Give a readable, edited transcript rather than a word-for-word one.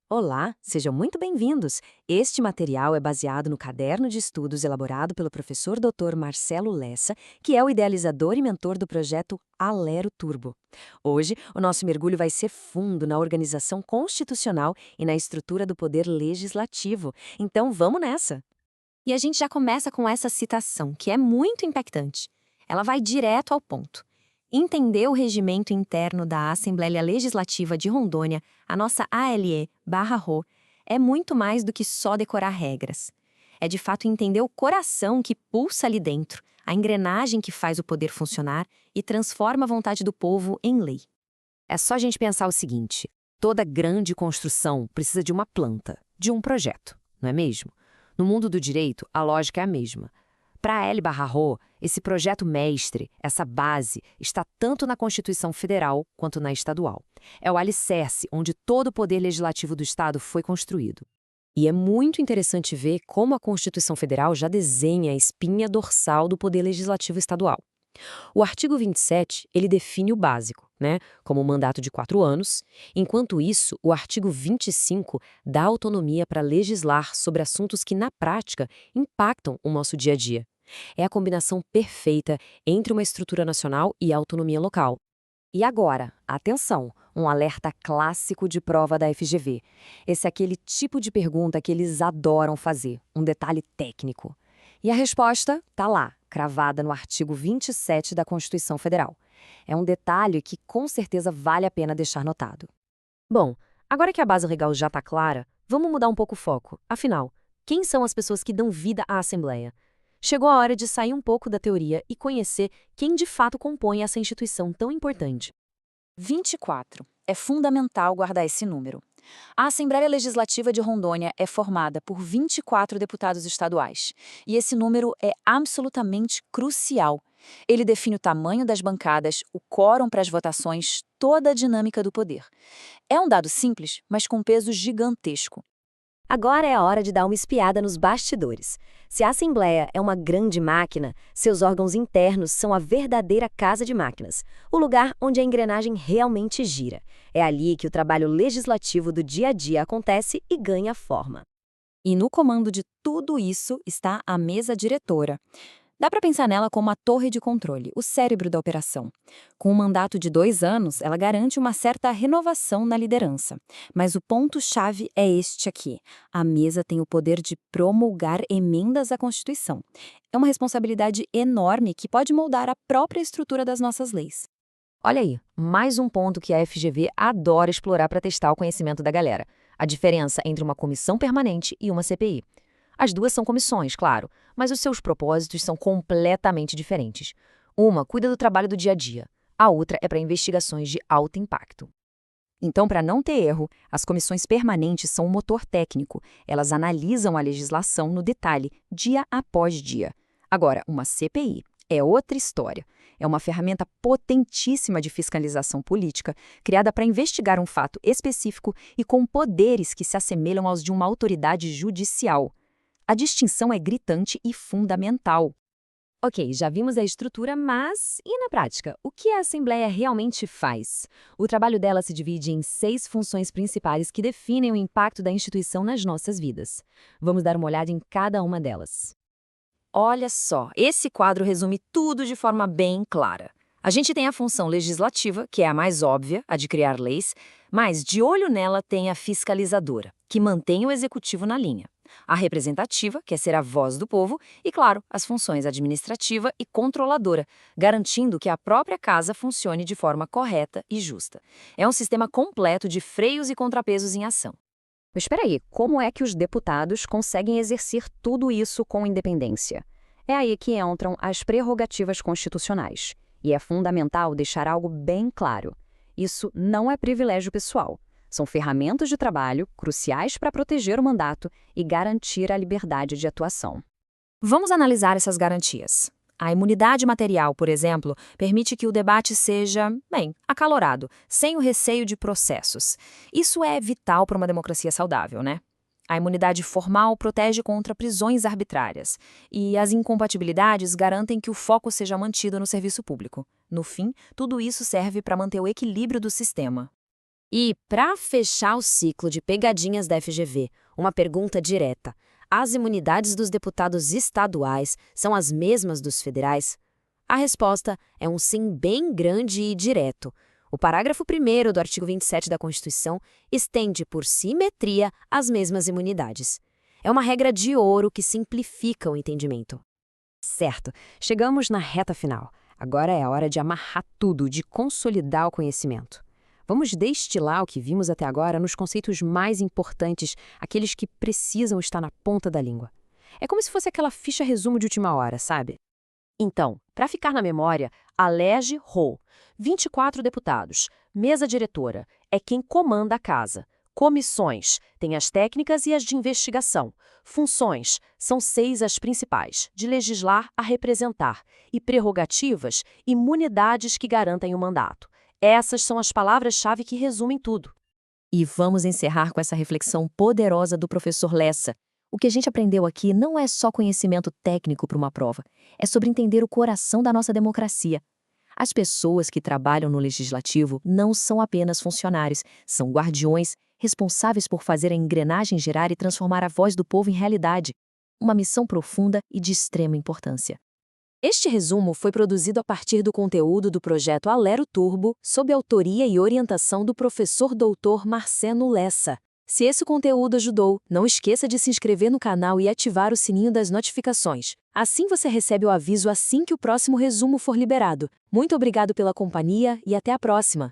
Olá, sejam muito bem-vindos. Este material é baseado no caderno de estudos elaborado pelo professor Dr. Marcelo Lessa, que é o idealizador e mentor do projeto Alero Turbo. Hoje, o nosso mergulho vai ser fundo na organização constitucional e na estrutura do poder legislativo. Então, vamos nessa! E a gente já começa com essa citação, que é muito impactante. Ela vai direto ao ponto. Entender o regimento interno da Assembleia Legislativa de Rondônia, a nossa ALE/RO, é muito mais do que só decorar regras. É de fato entender o coração que pulsa ali dentro, a engrenagem que faz o poder funcionar e transforma a vontade do povo em lei. É só a gente pensar o seguinte: toda grande construção precisa de uma planta, de um projeto, não é mesmo? No mundo do direito, a lógica é a mesma. Para a L/Rho, esse projeto mestre, essa base, está tanto na Constituição Federal quanto na estadual. É o alicerce onde todo o poder legislativo do Estado foi construído. E é muito interessante ver como a Constituição Federal já desenha a espinha dorsal do poder legislativo estadual. O artigo 27, ele define o básico, né, como um mandato de 4 anos. Enquanto isso, o artigo 25 dá autonomia para legislar sobre assuntos que, na prática, impactam o nosso dia a dia. É a combinação perfeita entre uma estrutura nacional e a autonomia local. E agora, atenção, um alerta clássico de prova da FGV. Esse é aquele tipo de pergunta que eles adoram fazer, um detalhe técnico. E a resposta está lá, cravada no artigo 27 da Constituição Federal. É um detalhe que com certeza vale a pena deixar notado. Bom, agora que a base legal já está clara, vamos mudar um pouco o foco. Afinal, quem são as pessoas que dão vida à Assembleia? Chegou a hora de sair um pouco da teoria e conhecer quem de fato compõe essa instituição tão importante. 24. É fundamental guardar esse número. A Assembleia Legislativa de Rondônia é formada por 24 deputados estaduais, e esse número é absolutamente crucial. Ele define o tamanho das bancadas, o quórum para as votações, toda a dinâmica do poder. É um dado simples, mas com peso gigantesco. Agora é a hora de dar uma espiada nos bastidores. Se a Assembleia é uma grande máquina, seus órgãos internos são a verdadeira casa de máquinas, o lugar onde a engrenagem realmente gira. É ali que o trabalho legislativo do dia a dia acontece e ganha forma. E no comando de tudo isso está a mesa diretora. Dá para pensar nela como a torre de controle, o cérebro da operação. Com um mandato de 2 anos, ela garante uma certa renovação na liderança. Mas o ponto-chave é este aqui. A mesa tem o poder de promulgar emendas à Constituição. É uma responsabilidade enorme que pode moldar a própria estrutura das nossas leis. Olha aí, mais um ponto que a FGV adora explorar para testar o conhecimento da galera. A diferença entre uma comissão permanente e uma CPI. As duas são comissões, claro, mas os seus propósitos são completamente diferentes. Uma cuida do trabalho do dia a dia, a outra é para investigações de alto impacto. Então, para não ter erro, as comissões permanentes são um motor técnico. Elas analisam a legislação no detalhe, dia após dia. Agora, uma CPI é outra história. É uma ferramenta potentíssima de fiscalização política, criada para investigar um fato específico e com poderes que se assemelham aos de uma autoridade judicial. A distinção é gritante e fundamental. Ok, já vimos a estrutura, mas e na prática? O que a Assembleia realmente faz? O trabalho dela se divide em 6 funções principais que definem o impacto da instituição nas nossas vidas. Vamos dar uma olhada em cada uma delas. Olha só, esse quadro resume tudo de forma bem clara. A gente tem a função legislativa, que é a mais óbvia, a de criar leis, mas de olho nela tem a fiscalizadora, que mantém o executivo na linha. A representativa, que é ser a voz do povo, e, claro, as funções administrativa e controladora, garantindo que a própria casa funcione de forma correta e justa. É um sistema completo de freios e contrapesos em ação. Mas espera aí, como é que os deputados conseguem exercer tudo isso com independência? É aí que entram as prerrogativas constitucionais. E é fundamental deixar algo bem claro. Isso não é privilégio pessoal. São ferramentas de trabalho cruciais para proteger o mandato e garantir a liberdade de atuação. Vamos analisar essas garantias. A imunidade material, por exemplo, permite que o debate seja, bem, acalorado, sem o receio de processos. Isso é vital para uma democracia saudável, né? A imunidade formal protege contra prisões arbitrárias. E as incompatibilidades garantem que o foco seja mantido no serviço público. No fim, tudo isso serve para manter o equilíbrio do sistema. E, para fechar o ciclo de pegadinhas da FGV, uma pergunta direta. As imunidades dos deputados estaduais são as mesmas dos federais? A resposta é um sim bem grande e direto. O parágrafo 1º do artigo 27 da Constituição estende por simetria as mesmas imunidades. É uma regra de ouro que simplifica o entendimento. Certo, chegamos na reta final. Agora é a hora de amarrar tudo, de consolidar o conhecimento. Vamos destilar o que vimos até agora nos conceitos mais importantes, aqueles que precisam estar na ponta da língua. É como se fosse aquela ficha resumo de última hora, sabe? Então, para ficar na memória, a LEGE-RO, 24 deputados, mesa diretora, é quem comanda a casa. Comissões, tem as técnicas e as de investigação. Funções, são 6 as principais, de legislar a representar. E prerrogativas, imunidades que garantem o mandato. Essas são as palavras-chave que resumem tudo. E vamos encerrar com essa reflexão poderosa do professor Lessa. O que a gente aprendeu aqui não é só conhecimento técnico para uma prova, é sobre entender o coração da nossa democracia. As pessoas que trabalham no legislativo não são apenas funcionários, são guardiões, responsáveis por fazer a engrenagem girar e transformar a voz do povo em realidade. Uma missão profunda e de extrema importância. Este resumo foi produzido a partir do conteúdo do projeto Alero Turbo, sob autoria e orientação do professor doutor Marcelo Lessa. Se esse conteúdo ajudou, não esqueça de se inscrever no canal e ativar o sininho das notificações. Assim você recebe o aviso assim que o próximo resumo for liberado. Muito obrigado pela companhia e até a próxima!